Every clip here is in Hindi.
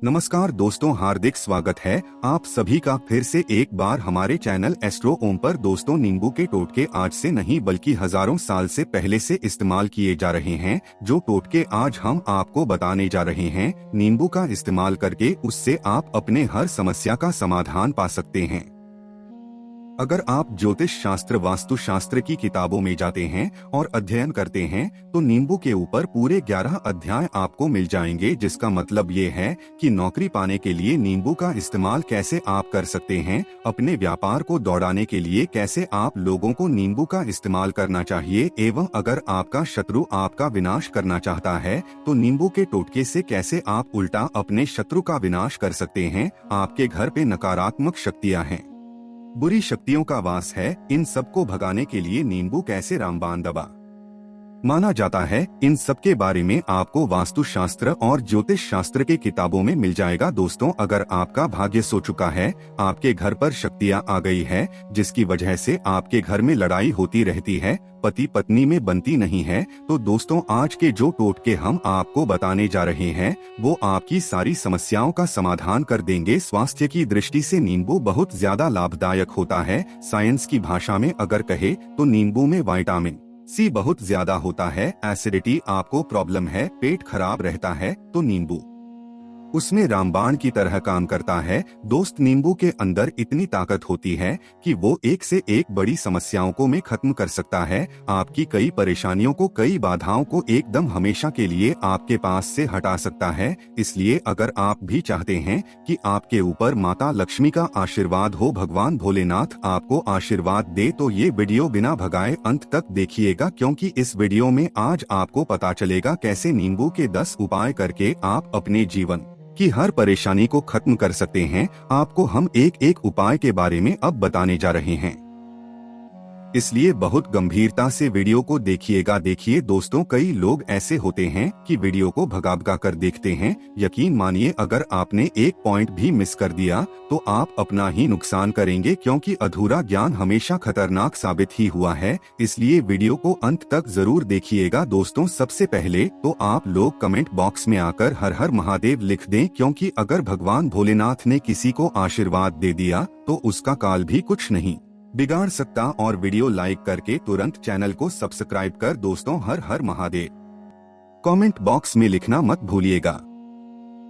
नमस्कार दोस्तों, हार्दिक स्वागत है आप सभी का फिर से एक बार हमारे चैनल एस्ट्रो ओम पर। दोस्तों, नींबू के टोटके आज से नहीं बल्कि हजारों साल से पहले से इस्तेमाल किए जा रहे हैं। जो टोटके आज हम आपको बताने जा रहे हैं, नींबू का इस्तेमाल करके उससे आप अपने हर समस्या का समाधान पा सकते हैं। अगर आप ज्योतिष शास्त्र, वास्तु शास्त्र की किताबों में जाते हैं और अध्ययन करते हैं तो नींबू के ऊपर पूरे 11 अध्याय आपको मिल जाएंगे, जिसका मतलब ये है कि नौकरी पाने के लिए नींबू का इस्तेमाल कैसे आप कर सकते हैं, अपने व्यापार को दौड़ाने के लिए कैसे आप लोगों को नींबू का इस्तेमाल करना चाहिए, एवं अगर आपका शत्रु आपका विनाश करना चाहता है तो नींबू के टोटके से कैसे आप उल्टा अपने शत्रु का विनाश कर सकते हैं। आपके घर पे नकारात्मक शक्तियाँ हैं, बुरी शक्तियों का वास है, इन सबको भगाने के लिए नींबू कैसे रामबाण दवा माना जाता है, इन सब के बारे में आपको वास्तु शास्त्र और ज्योतिष शास्त्र के किताबों में मिल जाएगा। दोस्तों, अगर आपका भाग्य सो चुका है, आपके घर पर शक्तियां आ गई है जिसकी वजह से आपके घर में लड़ाई होती रहती है, पति पत्नी में बनती नहीं है, तो दोस्तों आज के जो टोटके हम आपको बताने जा रहे हैं वो आपकी सारी समस्याओं का समाधान कर देंगे। स्वास्थ्य की दृष्टि से नींबू बहुत ज्यादा लाभदायक होता है। साइंस की भाषा में अगर कहे तो नींबू में विटामिन सी बहुत ज्यादा होता है। एसिडिटी आपको प्रॉब्लम है, पेट खराब रहता है, तो नींबू उसमें रामबाण की तरह काम करता है। दोस्त, नींबू के अंदर इतनी ताकत होती है कि वो एक से एक बड़ी समस्याओं को में खत्म कर सकता है। आपकी कई परेशानियों को, कई बाधाओं को एकदम हमेशा के लिए आपके पास से हटा सकता है। इसलिए अगर आप भी चाहते हैं कि आपके ऊपर माता लक्ष्मी का आशीर्वाद हो, भगवान भोलेनाथ आपको आशीर्वाद दे, तो ये वीडियो बिना भगाए अंत तक देखिएगा, क्योंकि इस वीडियो में आज आपको पता चलेगा कैसे नींबू के 10 उपाय करके आप अपने जीवन कि हर परेशानी को खत्म कर सकते हैं। आपको हम एक एक उपाय के बारे में अब बताने जा रहे हैं, इसलिए बहुत गंभीरता से वीडियो को देखिएगा। देखिए दोस्तों, कई लोग ऐसे होते हैं कि वीडियो को भगा भगा कर देखते हैं। यकीन मानिए, अगर आपने एक पॉइंट भी मिस कर दिया तो आप अपना ही नुकसान करेंगे, क्योंकि अधूरा ज्ञान हमेशा खतरनाक साबित ही हुआ है। इसलिए वीडियो को अंत तक जरूर देखिएगा। दोस्तों, सबसे पहले तो आप लोग कमेंट बॉक्स में आकर हर हर महादेव लिख दें, क्योंकि अगर भगवान भोलेनाथ ने किसी को आशीर्वाद दे दिया तो उसका काल भी कुछ नहीं बिगाड़ सकता। और वीडियो लाइक करके तुरंत चैनल को सब्सक्राइब कर दोस्तों हर हर महादेव कमेंट बॉक्स में लिखना मत भूलिएगा।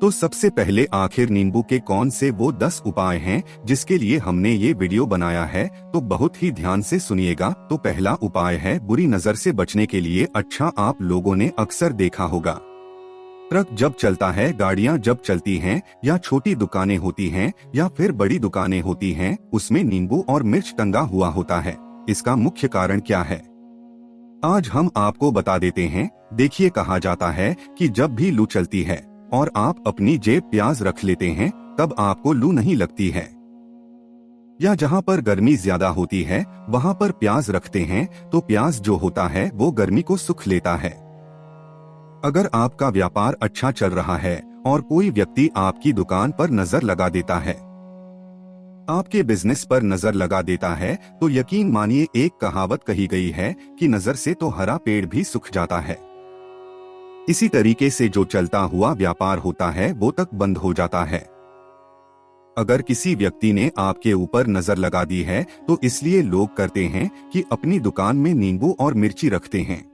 तो सबसे पहले, आखिर नींबू के कौन से वो 10 उपाय हैं जिसके लिए हमने ये वीडियो बनाया है, तो बहुत ही ध्यान से सुनिएगा। तो पहला उपाय है बुरी नजर से बचने के लिए। अच्छा, आप लोगों ने अक्सर देखा होगा, ट्रक जब चलता है, गाड़ियां जब चलती हैं, या छोटी दुकानें होती हैं या फिर बड़ी दुकानें होती हैं, उसमें नींबू और मिर्च टंगा हुआ होता है। इसका मुख्य कारण क्या है, आज हम आपको बता देते हैं। देखिए, कहा जाता है कि जब भी लू चलती है और आप अपनी जेब प्याज रख लेते हैं तब आपको लू नहीं लगती है, या जहां पर गर्मी ज्यादा होती है वहां पर प्याज रखते हैं तो प्याज जो होता है वो गर्मी को सुख लेता है। अगर आपका व्यापार अच्छा चल रहा है और कोई व्यक्ति आपकी दुकान पर नजर लगा देता है, आपके बिजनेस पर नजर लगा देता है, तो यकीन मानिए, एक कहावत कही गई है कि नजर से तो हरा पेड़ भी सूख जाता है। इसी तरीके से जो चलता हुआ व्यापार होता है वो तक बंद हो जाता है। अगर किसी व्यक्ति ने आपके ऊपर नजर लगा दी है तो इसलिए लोग करते हैं कि अपनी दुकान में नींबू और मिर्ची रखते हैं।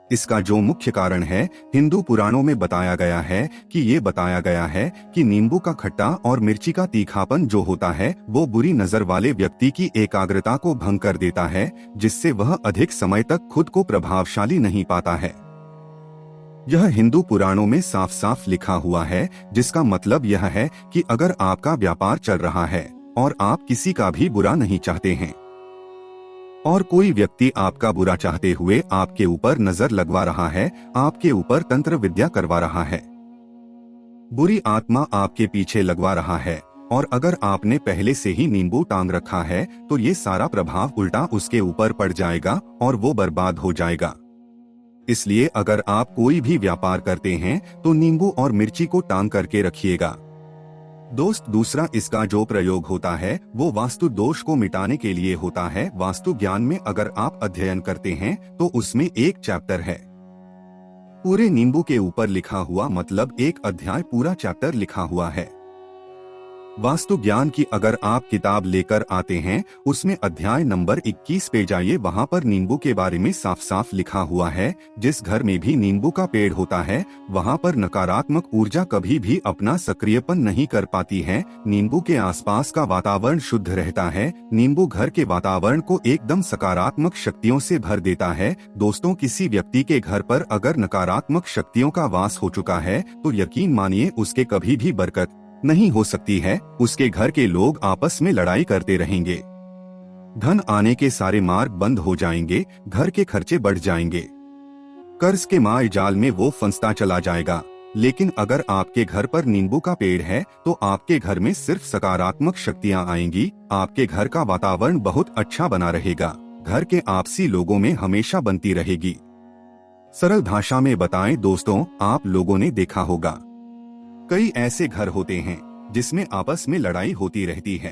इसका जो मुख्य कारण है, हिंदू पुराणों में बताया गया है कि ये बताया गया है कि नींबू का खट्टा और मिर्ची का तीखापन जो होता है वो बुरी नजर वाले व्यक्ति की एकाग्रता को भंग कर देता है, जिससे वह अधिक समय तक खुद को प्रभावशाली नहीं पाता है। यह हिंदू पुराणों में साफ साफ लिखा हुआ है, जिसका मतलब यह है कि अगर आपका व्यापार चल रहा है और आप किसी का भी बुरा नहीं चाहते हैं और कोई व्यक्ति आपका बुरा चाहते हुए आपके ऊपर नजर लगवा रहा है, आपके ऊपर तंत्र विद्या करवा रहा है, बुरी आत्मा आपके पीछे लगवा रहा है, और अगर आपने पहले से ही नींबू टांग रखा है तो ये सारा प्रभाव उल्टा उसके ऊपर पड़ जाएगा और वो बर्बाद हो जाएगा। इसलिए अगर आप कोई भी व्यापार करते हैं तो नींबू और मिर्ची को टांग करके रखिएगा। दोस्त, दूसरा इसका जो प्रयोग होता है वो वास्तु दोष को मिटाने के लिए होता है। वास्तु ज्ञान में अगर आप अध्ययन करते हैं तो उसमें एक चैप्टर है पूरे नींबू के ऊपर लिखा हुआ मतलब एक अध्याय पूरा चैप्टर लिखा हुआ है। वास्तु ज्ञान की अगर आप किताब लेकर आते हैं, उसमें अध्याय नंबर 21 पे जाइए, वहाँ पर नींबू के बारे में साफ साफ लिखा हुआ है। जिस घर में भी नींबू का पेड़ होता है, वहाँ पर नकारात्मक ऊर्जा कभी भी अपना सक्रियपन नहीं कर पाती है। नींबू के आसपास का वातावरण शुद्ध रहता है। नींबू घर के वातावरण को एकदम सकारात्मक शक्तियों से भर देता है। दोस्तों, किसी व्यक्ति के घर पर अगर नकारात्मक शक्तियों का वास हो चुका है, तो यकीन मानिए उसके कभी भी बरकत नहीं हो सकती है। उसके घर के लोग आपस में लड़ाई करते रहेंगे, धन आने के सारे मार्ग बंद हो जाएंगे, घर के खर्चे बढ़ जाएंगे, कर्ज के माय जाल में वो फंसता चला जाएगा। लेकिन अगर आपके घर पर नींबू का पेड़ है, तो आपके घर में सिर्फ सकारात्मक शक्तियां आएंगी। आपके घर का वातावरण बहुत अच्छा बना रहेगा। घर के आपसी लोगों में हमेशा बनती रहेगी। सरल भाषा में बताएं दोस्तों, आप लोगों ने देखा होगा कई ऐसे घर होते हैं जिसमें आपस में लड़ाई होती रहती है।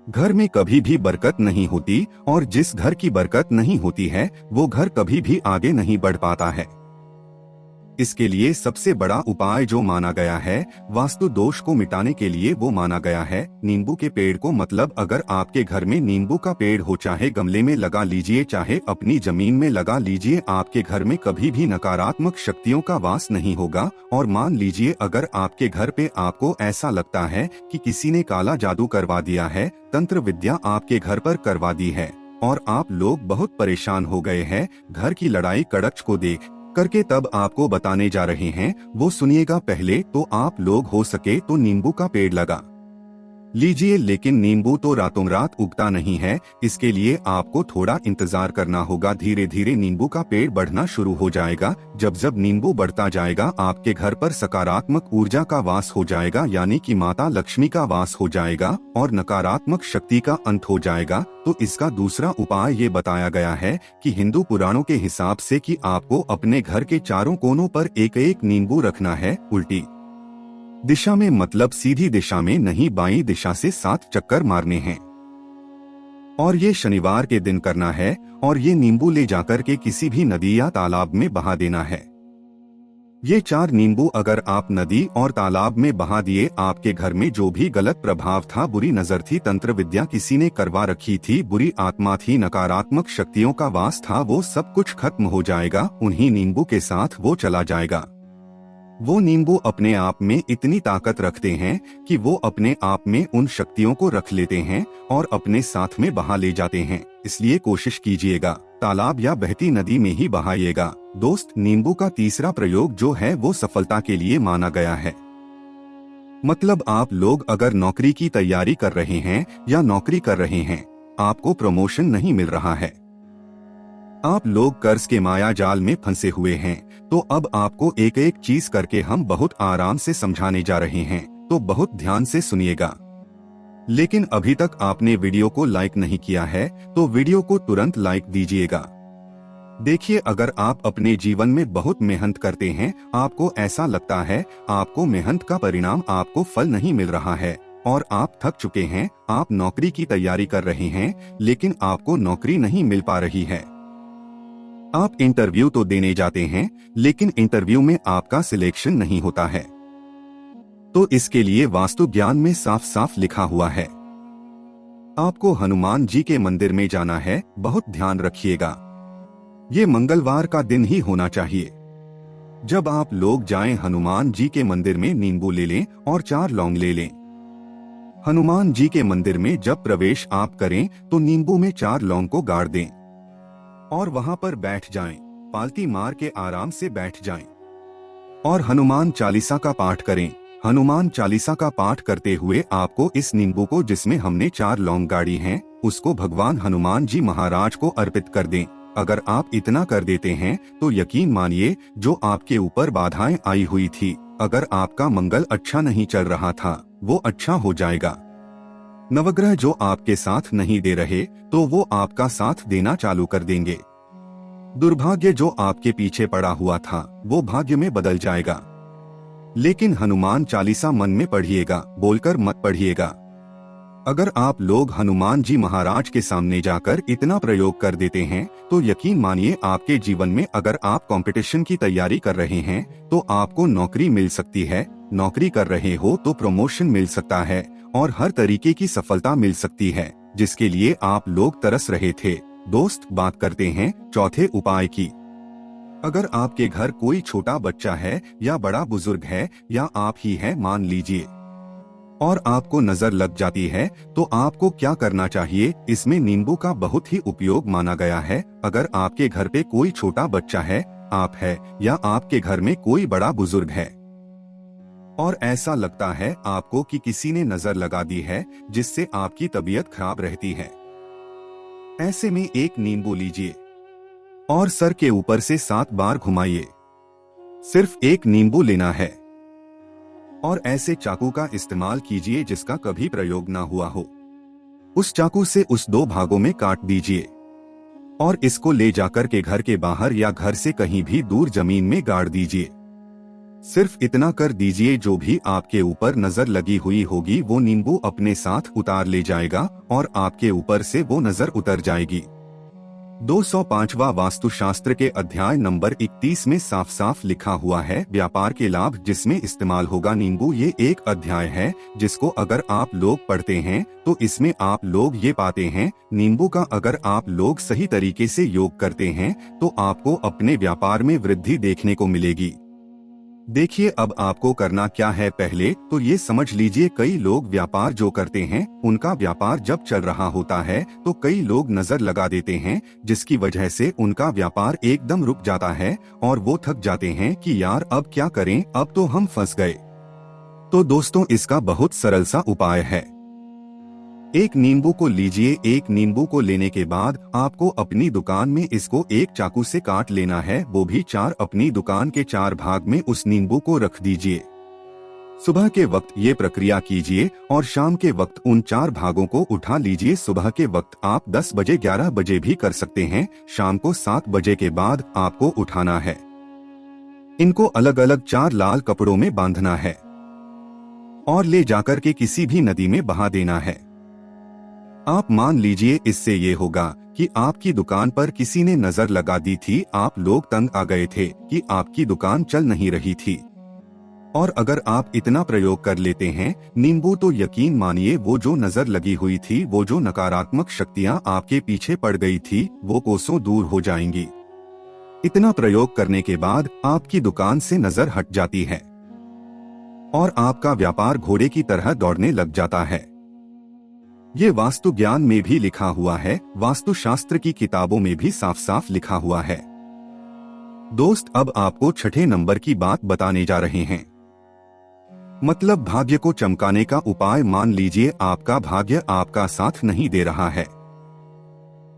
घर में कभी भी बरकत नहीं होती, और जिस घर की बरकत नहीं होती है, वो घर कभी भी आगे नहीं बढ़ पाता है। इसके लिए सबसे बड़ा उपाय जो माना गया है, वास्तु दोष को मिटाने के लिए वो माना गया है नींबू के पेड़ को। मतलब अगर आपके घर में नींबू का पेड़ हो, चाहे गमले में लगा लीजिए, चाहे अपनी जमीन में लगा लीजिए, आपके घर में कभी भी नकारात्मक शक्तियों का वास नहीं होगा। और मान लीजिए अगर आपके घर पे आपको ऐसा लगता है कि किसी ने काला जादू करवा दिया है, तंत्र विद्या आपके घर पर करवा दी है, और आप लोग बहुत परेशान हो गए हैं घर की लड़ाई कड़च को देख करके, तब आपको बताने जा रहे हैं, वो सुनिएगा। पहले तो आप लोग हो सके तो नींबू का पेड़ लगा लीजिए, लेकिन नींबू तो रातों रात उगता नहीं है। इसके लिए आपको थोड़ा इंतजार करना होगा। धीरे धीरे नींबू का पेड़ बढ़ना शुरू हो जाएगा। जब जब नींबू बढ़ता जाएगा, आपके घर पर सकारात्मक ऊर्जा का वास हो जाएगा, यानी कि माता लक्ष्मी का वास हो जाएगा, और नकारात्मक शक्ति का अंत हो जाएगा। तो इसका दूसरा उपाय ये बताया गया है कि हिंदू पुराणों के हिसाब से कि आपको अपने घर के चारों कोनों पर एक एक नींबू रखना है, उल्टी दिशा में, मतलब सीधी दिशा में नहीं, बाईं दिशा से 7 चक्कर मारने हैं। और ये शनिवार के दिन करना है, और ये नींबू ले जाकर के किसी भी नदी या तालाब में बहा देना है। ये 4 नींबू अगर आप नदी और तालाब में बहा दिए, आपके घर में जो भी गलत प्रभाव था, बुरी नजर थी, तंत्र विद्या किसी ने करवा रखी थी, बुरी आत्मा थी, नकारात्मक शक्तियों का वास था, वो सब कुछ खत्म हो जाएगा। उन्हीं नींबू के साथ वो चला जाएगा। वो नींबू अपने आप में इतनी ताकत रखते हैं कि वो अपने आप में उन शक्तियों को रख लेते हैं और अपने साथ में बहा ले जाते हैं। इसलिए कोशिश कीजिएगा तालाब या बहती नदी में ही बहाइएगा। दोस्त, नींबू का तीसरा प्रयोग जो है वो सफलता के लिए माना गया है। मतलब आप लोग अगर नौकरी की तैयारी कर रहे हैं या नौकरी कर रहे हैं, आपको प्रमोशन नहीं मिल रहा है, आप लोग कर्ज के माया जाल में फंसे हुए हैं, तो अब आपको एक एक चीज करके हम बहुत आराम से समझाने जा रहे हैं, तो बहुत ध्यान से सुनिएगा। लेकिन अभी तक आपने वीडियो को लाइक नहीं किया है, तो वीडियो को तुरंत लाइक दीजिएगा। देखिए, अगर आप अपने जीवन में बहुत मेहनत करते हैं, आपको ऐसा लगता है आपको मेहनत का परिणाम, आपको फल नहीं मिल रहा है और आप थक चुके हैं, आप नौकरी की तैयारी कर रहे हैं लेकिन आपको नौकरी नहीं मिल पा रही है, आप इंटरव्यू तो देने जाते हैं लेकिन इंटरव्यू में आपका सिलेक्शन नहीं होता है, तो इसके लिए वास्तु ज्ञान में साफ साफ लिखा हुआ है, आपको हनुमान जी के मंदिर में जाना है। बहुत ध्यान रखिएगा, ये मंगलवार का दिन ही होना चाहिए। जब आप लोग जाएं, हनुमान जी के मंदिर में नींबू ले लें और 4 लौंग ले लें। हनुमान जी के मंदिर में जब प्रवेश आप करें तो नींबू में 4 लौंग को गाड़ दें और वहां पर बैठ जाएं, पालती मार के आराम से बैठ जाएं और हनुमान चालीसा का पाठ करें। हनुमान चालीसा का पाठ करते हुए आपको इस नींबू को, जिसमें हमने 4 लौंग गाड़ी हैं, उसको भगवान हनुमान जी महाराज को अर्पित कर दें। अगर आप इतना कर देते हैं तो यकीन मानिए, जो आपके ऊपर बाधाएं आई हुई थी, अगर आपका मंगल अच्छा नहीं चल रहा था, वो अच्छा हो जाएगा। नवग्रह जो आपके साथ नहीं दे रहे, तो वो आपका साथ देना चालू कर देंगे। दुर्भाग्य जो आपके पीछे पड़ा हुआ था, वो भाग्य में बदल जाएगा। लेकिन हनुमान चालीसा मन में पढ़िएगा, बोलकर मत पढ़िएगा। अगर आप लोग हनुमान जी महाराज के सामने जाकर इतना प्रयोग कर देते हैं तो यकीन मानिए आपके जीवन में अगर आप कंपटीशन की तैयारी कर रहे हैं तो आपको नौकरी मिल सकती है, नौकरी कर रहे हो तो प्रमोशन मिल सकता है और हर तरीके की सफलता मिल सकती है जिसके लिए आप लोग तरस रहे थे। दोस्त, बात करते हैं चौथे उपाय की। अगर आपके घर कोई छोटा बच्चा है या बड़ा बुजुर्ग है या आप ही है मान लीजिए, और आपको नजर लग जाती है तो आपको क्या करना चाहिए। इसमें नींबू का बहुत ही उपयोग माना गया है। अगर आपके घर पे कोई छोटा बच्चा है, आप है या आपके घर में कोई बड़ा बुजुर्ग है और ऐसा लगता है आपको कि किसी ने नजर लगा दी है जिससे आपकी तबीयत खराब रहती है, ऐसे में एक नींबू लीजिए और सर के ऊपर से 7 बार घुमाइए। सिर्फ एक नींबू लेना है और ऐसे चाकू का इस्तेमाल कीजिए जिसका कभी प्रयोग ना हुआ हो। उस चाकू से उस 2 भागों में काट दीजिए और इसको ले जाकर के घर के बाहर या घर से कहीं भी दूर जमीन में गाड़ दीजिए। सिर्फ इतना कर दीजिए, जो भी आपके ऊपर नजर लगी हुई होगी वो नींबू अपने साथ उतार ले जाएगा और आपके ऊपर से वो नजर उतर जाएगी। 205वां वास्तुशास्त्र के अध्याय नंबर 31 में साफ साफ लिखा हुआ है व्यापार के लाभ जिसमें इस्तेमाल होगा नींबू। ये एक अध्याय है जिसको अगर आप लोग पढ़ते हैं तो इसमें आप लोग ये पाते हैं नींबू का अगर आप लोग सही तरीके से योग करते हैं तो आपको अपने व्यापार में वृद्धि देखने को मिलेगी। देखिए अब आपको करना क्या है। पहले तो ये समझ लीजिए कई लोग व्यापार जो करते हैं उनका व्यापार जब चल रहा होता है तो कई लोग नजर लगा देते हैं जिसकी वजह से उनका व्यापार एकदम रुक जाता है और वो थक जाते हैं कि यार अब क्या करें, अब तो हम फंस गए। तो दोस्तों इसका बहुत सरल सा उपाय है। एक नींबू को लीजिए। एक नींबू को लेने के बाद आपको अपनी दुकान में इसको एक चाकू से काट लेना है, वो भी 4। अपनी दुकान के 4 भाग में उस नींबू को रख दीजिए। सुबह के वक्त ये प्रक्रिया कीजिए और शाम के वक्त उन 4 भागों को उठा लीजिए। सुबह के वक्त आप 10 बजे 11 बजे भी कर सकते हैं, शाम को 7 बजे के बाद आपको उठाना है। इनको अलग अलग 4 लाल कपड़ों में बांधना है और ले जाकर के किसी भी नदी में बहा देना है। आप मान लीजिए इससे ये होगा कि आपकी दुकान पर किसी ने नजर लगा दी थी, आप लोग तंग आ गए थे कि आपकी दुकान चल नहीं रही थी, और अगर आप इतना प्रयोग कर लेते हैं नींबू तो यकीन मानिए वो जो नजर लगी हुई थी, वो जो नकारात्मक शक्तियां आपके पीछे पड़ गई थी वो कोसों दूर हो जाएंगी। इतना प्रयोग करने के बाद आपकी दुकान से नजर हट जाती है और आपका व्यापार घोड़े की तरह दौड़ने लग जाता है। ये वास्तु ज्ञान में भी लिखा हुआ है, वास्तुशास्त्र की किताबों में भी साफ साफ लिखा हुआ है। दोस्त अब आपको 6ठे नंबर की बात बताने जा रहे हैं, मतलब भाग्य को चमकाने का उपाय। मान लीजिए आपका भाग्य आपका साथ नहीं दे रहा है,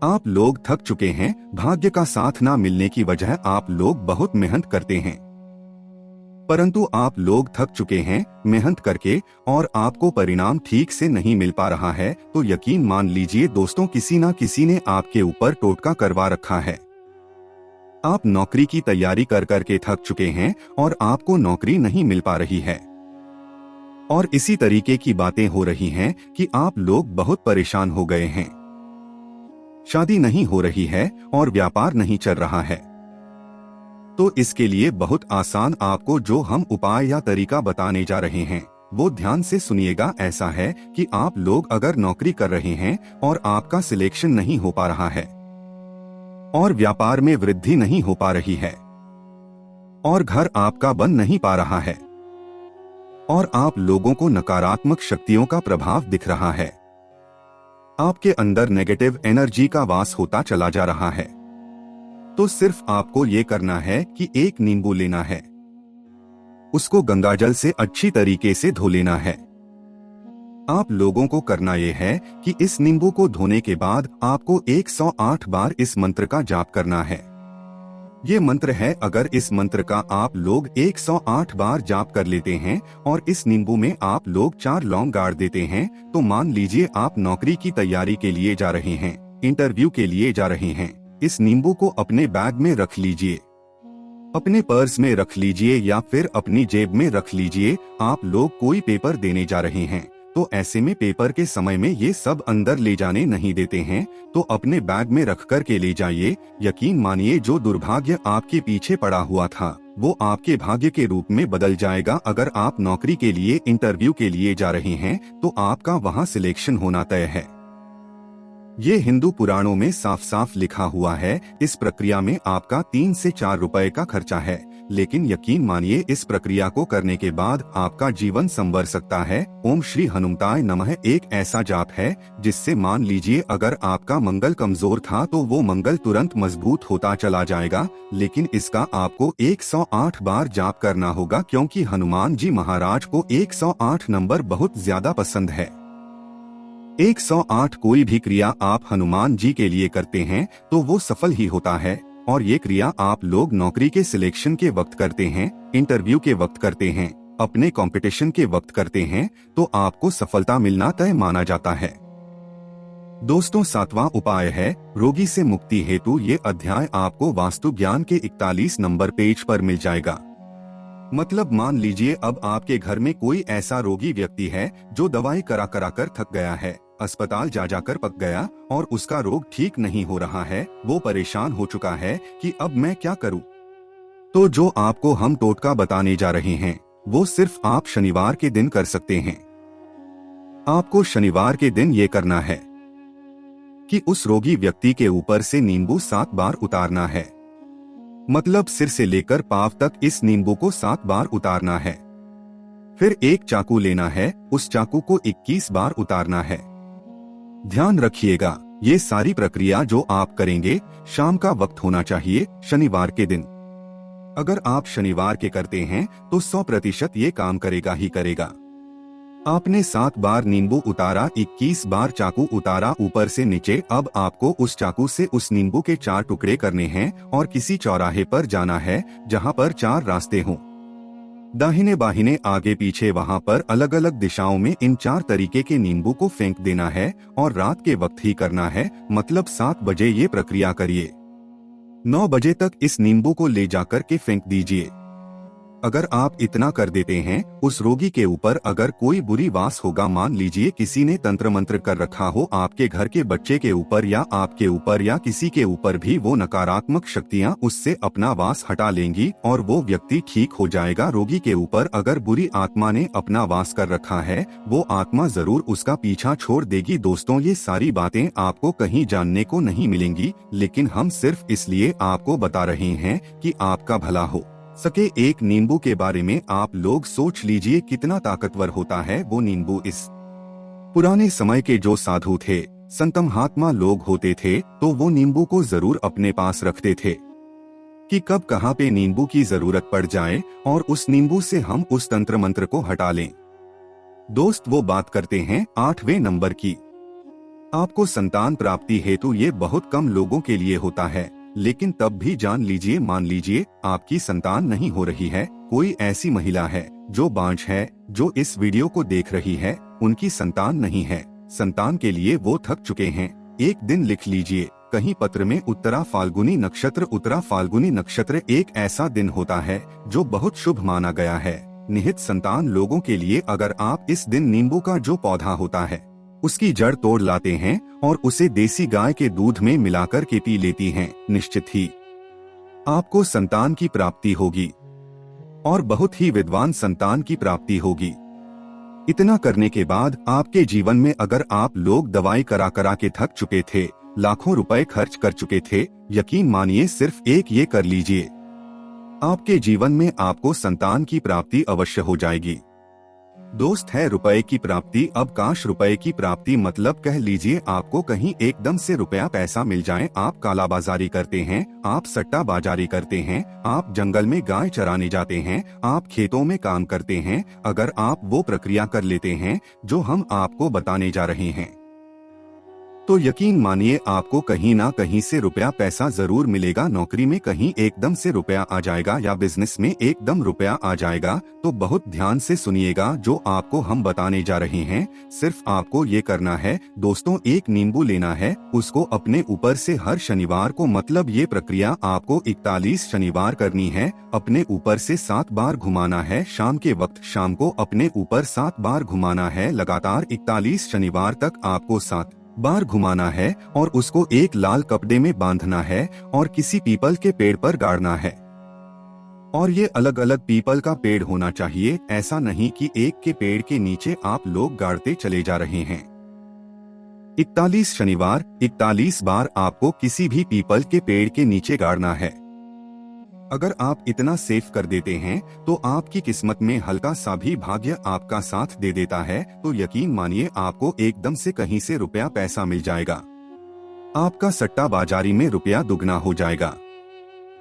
आप लोग थक चुके हैं, भाग्य का साथ ना मिलने की वजह आप लोग बहुत मेहनत करते हैं परंतु आप लोग थक चुके हैं मेहनत करके और आपको परिणाम ठीक से नहीं मिल पा रहा है, तो यकीन मान लीजिए दोस्तों किसी ना किसी ने आपके ऊपर टोटका करवा रखा है। आप नौकरी की तैयारी कर करके थक चुके हैं और आपको नौकरी नहीं मिल पा रही है और इसी तरीके की बातें हो रही हैं कि आप लोग बहुत परेशान हो गए हैं, शादी नहीं हो रही है और व्यापार नहीं चल रहा है। तो इसके लिए बहुत आसान आपको जो हम उपाय या तरीका बताने जा रहे हैं वो ध्यान से सुनिएगा। ऐसा है कि आप लोग अगर नौकरी कर रहे हैं और आपका सिलेक्शन नहीं हो पा रहा है और व्यापार में वृद्धि नहीं हो पा रही है और घर आपका बन नहीं पा रहा है और आप लोगों को नकारात्मक शक्तियों का प्रभाव दिख रहा है, आपके अंदर नेगेटिव एनर्जी का वास होता चला जा रहा है, तो सिर्फ आपको ये करना है कि एक नींबू लेना है, उसको गंगाजल से अच्छी तरीके से धो लेना है। आप लोगों को करना ये है कि इस नींबू को धोने के बाद आपको 108 बार इस मंत्र का जाप करना है। ये मंत्र है, अगर इस मंत्र का आप लोग 108 बार जाप कर लेते हैं और इस नींबू में आप लोग 4 लौंग गाड़ देते हैं, तो मान लीजिए आप नौकरी की तैयारी के लिए जा रहे हैं, इंटरव्यू के लिए जा रहे हैं, इस नींबू को अपने बैग में रख लीजिए, अपने पर्स में रख लीजिए या फिर अपनी जेब में रख लीजिए। आप लोग कोई पेपर देने जा रहे हैं तो ऐसे में पेपर के समय में ये सब अंदर ले जाने नहीं देते हैं, तो अपने बैग में रख कर के ले जाइए। यकीन मानिए जो दुर्भाग्य आपके पीछे पड़ा हुआ था वो आपके भाग्य के रूप में बदल जाएगा। अगर आप नौकरी के लिए इंटरव्यू के लिए जा रहे हैं तो आपका वहां सिलेक्शन होना तय है। ये हिंदू पुराणों में साफ साफ लिखा हुआ है। इस प्रक्रिया में आपका 3 से 4 रुपए का खर्चा है, लेकिन यकीन मानिए इस प्रक्रिया को करने के बाद आपका जीवन संवर सकता है। ओम श्री हनुमताय नमः एक ऐसा जाप है जिससे मान लीजिए अगर आपका मंगल कमजोर था तो वो मंगल तुरंत मजबूत होता चला जाएगा। लेकिन इसका आपको 108 बार जाप करना होगा, क्योंकि हनुमान जी महाराज को 108 नंबर बहुत ज्यादा पसंद है। 108 कोई भी क्रिया आप हनुमान जी के लिए करते हैं तो वो सफल ही होता है। और ये क्रिया आप लोग नौकरी के सिलेक्शन के वक्त करते हैं, इंटरव्यू के वक्त करते हैं, अपने कंपटीशन के वक्त करते हैं, तो आपको सफलता मिलना तय माना जाता है। दोस्तों 7वां उपाय है रोगी से मुक्ति हेतु। ये अध्याय आपको वास्तु ज्ञान के 41 नंबर पेज पर मिल जाएगा। मतलब मान लीजिए अब आपके घर में कोई ऐसा रोगी व्यक्ति है जो दवाई करा करा कर थक गया है, अस्पताल जा जाकर पक गया और उसका रोग ठीक नहीं हो रहा है। वो परेशान हो चुका है कि अब मैं क्या करूं। तो जो आपको हम टोटका बताने जा रहे हैं वो सिर्फ आप शनिवार के दिन कर सकते हैं। आपको शनिवार के दिन ये करना है कि उस रोगी व्यक्ति के ऊपर से नींबू 7 बार उतारना है। मतलब सिर से लेकर पांव तक इस नींबू को 7 बार उतारना है। फिर एक चाकू लेना है, उस चाकू को 21 बार उतारना है। ध्यान रखिएगा ये सारी प्रक्रिया जो आप करेंगे शाम का वक्त होना चाहिए, शनिवार के दिन। अगर आप शनिवार के करते हैं तो 100% ये काम करेगा ही करेगा। आपने 7 बार नींबू उतारा, 21 बार चाकू उतारा ऊपर से नीचे। अब आपको उस चाकू से उस नींबू के 4 टुकड़े करने हैं और किसी चौराहे पर जाना है जहां पर 4 रास्ते हों, दाहिने बाहिने आगे पीछे। वहां पर अलग अलग दिशाओं में इन 4 तरीके के नींबू को फेंक देना है और रात के वक्त ही करना है। मतलब 7 बजे ये प्रक्रिया करिए, 9 बजे तक इस नींबू को ले जाकर के फेंक दीजिए। अगर आप इतना कर देते हैं उस रोगी के ऊपर अगर कोई बुरी वास होगा, मान लीजिए किसी ने तंत्र मंत्र कर रखा हो आपके घर के बच्चे के ऊपर या आपके ऊपर या किसी के ऊपर भी, वो नकारात्मक शक्तियां उससे अपना वास हटा लेंगी और वो व्यक्ति ठीक हो जाएगा। रोगी के ऊपर अगर बुरी आत्मा ने अपना वास कर रखा है वो आत्मा जरूर उसका पीछा छोड़ देगी। दोस्तों ये सारी बातें आपको कहीं जानने को नहीं मिलेंगी, लेकिन हम सिर्फ इसलिए आपको बता रहे हैं कि आपका भला हो सके। एक नींबू के बारे में आप लोग सोच लीजिए कितना ताकतवर होता है वो नींबू। इस पुराने समय के जो साधु थे, संत महात्मा लोग होते थे तो वो नींबू को जरूर अपने पास रखते थे कि कब कहाँ पे नींबू की जरूरत पड़ जाए और उस नींबू से हम उस तंत्र मंत्र को हटा लें। दोस्त वो बात करते हैं 8वें नंबर की। आपको संतान प्राप्ति हेतु ये बहुत कम लोगों के लिए होता है, लेकिन तब भी जान लीजिए, मान लीजिए आपकी संतान नहीं हो रही है, कोई ऐसी महिला है जो बांझ है, जो इस वीडियो को देख रही है, उनकी संतान नहीं है, संतान के लिए वो थक चुके हैं। एक दिन लिख लीजिए कहीं पत्र में उत्तरा फाल्गुनी नक्षत्र। उत्तरा फाल्गुनी नक्षत्र एक ऐसा दिन होता है जो बहुत शुभ माना गया है निहित संतान लोगों के लिए। अगर आप इस दिन नींबू का जो पौधा होता है उसकी जड़ तोड़ लाते हैं और उसे देसी गाय के दूध में मिलाकर के पी लेती हैं, निश्चित ही आपको संतान की प्राप्ति होगी और बहुत ही विद्वान संतान की प्राप्ति होगी। इतना करने के बाद आपके जीवन में अगर आप लोग दवाई करा करा के थक चुके थे, लाखों रुपए खर्च कर चुके थे, यकीन मानिए सिर्फ एक ये कर लीजिए, आपके जीवन में आपको संतान की प्राप्ति अवश्य हो जाएगी। दोस्त है रुपए की प्राप्ति। अब काश रुपए की प्राप्ति मतलब कह लीजिए आपको कहीं एकदम से रुपया पैसा मिल जाए। आप कालाबाजारी करते हैं, आप सट्टा बाजारी करते हैं, आप जंगल में गाय चराने जाते हैं, आप खेतों में काम करते हैं। अगर आप वो प्रक्रिया कर लेते हैं जो हम आपको बताने जा रहे हैं तो यकीन मानिए आपको कहीं ना कहीं से रुपया पैसा जरूर मिलेगा। नौकरी में कहीं एकदम से रुपया आ जाएगा या बिजनेस में एकदम रुपया आ जाएगा। तो बहुत ध्यान से सुनिएगा जो आपको हम बताने जा रहे हैं। सिर्फ आपको ये करना है दोस्तों, एक नींबू लेना है, उसको अपने ऊपर से हर शनिवार को, मतलब ये प्रक्रिया आपको 41 शनिवार करनी है। अपने ऊपर से 7 बार घुमाना है। शाम के वक्त शाम को अपने ऊपर 7 बार घुमाना है। लगातार 41 शनिवार तक आपको 7 बार घुमाना है और उसको एक लाल कपड़े में बांधना है और किसी पीपल के पेड़ पर गाड़ना है। और ये अलग अलग पीपल का पेड़ होना चाहिए, ऐसा नहीं कि एक के पेड़ के नीचे आप लोग गाड़ते चले जा रहे हैं। 41 शनिवार 41 बार आपको किसी भी पीपल के पेड़ के नीचे गाड़ना है। अगर आप इतना सेफ कर देते हैं तो आपकी किस्मत में हल्का सा भी भाग्य आपका साथ दे देता है। तो यकीन मानिए आपको एकदम से कहीं से रुपया पैसा मिल जाएगा। आपका सट्टा बाजारी में रुपया दुगना हो जाएगा।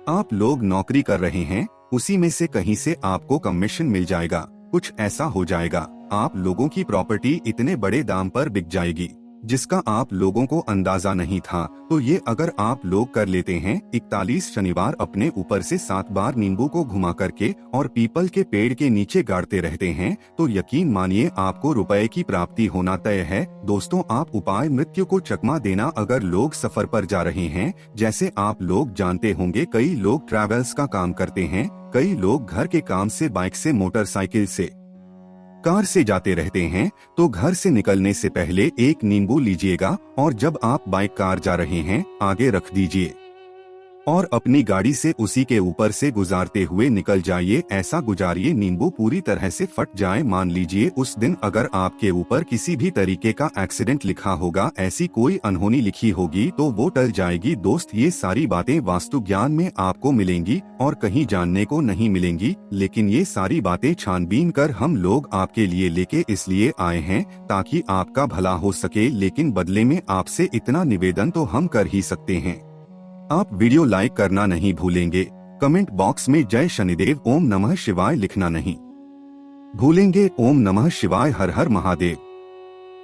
आप लोग नौकरी कर रहे हैं, उसी में से कहीं से आपको कमीशन मिल जाएगा। कुछ ऐसा हो जाएगा आप लोगों की प्रॉपर्टी इतने बड़े दाम पर बिक जाएगी जिसका आप लोगों को अंदाजा नहीं था। तो ये अगर आप लोग कर लेते हैं 41 शनिवार अपने ऊपर से 7 बार नींबू को घुमा करके और पीपल के पेड़ के नीचे गाड़ते रहते हैं, तो यकीन मानिए आपको रुपए की प्राप्ति होना तय है। दोस्तों, आप उपाय मृत्यु को चकमा देना। अगर लोग सफर पर जा रहे हैं, जैसे आप लोग जानते होंगे कई लोग ट्रैवल्स का काम करते हैं, कई लोग घर के काम से बाइक से, मोटरसाइकिल से, कार से जाते रहते हैं, तो घर से निकलने से पहले एक नींबू लीजिएगा और जब आप बाइक कार जा रहे हैं आगे रख दीजिए और अपनी गाड़ी से उसी के ऊपर से गुजारते हुए निकल जाइए। ऐसा गुजारिए नींबू पूरी तरह से फट जाए। मान लीजिए उस दिन अगर आपके ऊपर किसी भी तरीके का एक्सीडेंट लिखा होगा, ऐसी कोई अनहोनी लिखी होगी, तो वो टल जाएगी। दोस्त, ये सारी बातें वास्तु ज्ञान में आपको मिलेंगी और कहीं जानने को नहीं मिलेंगी, लेकिन ये सारी बातें छानबीन कर हम लोग आपके लिए लेके इसलिए आए हैं ताकि आपका भला हो सके। लेकिन बदले में आपसे इतना निवेदन तो हम कर ही सकते हैं, आप वीडियो लाइक करना नहीं भूलेंगे। कमेंट बॉक्स में जय शनिदेव ओम नमः शिवाय लिखना नहीं भूलेंगे। ओम नमः शिवाय, हर हर महादेव।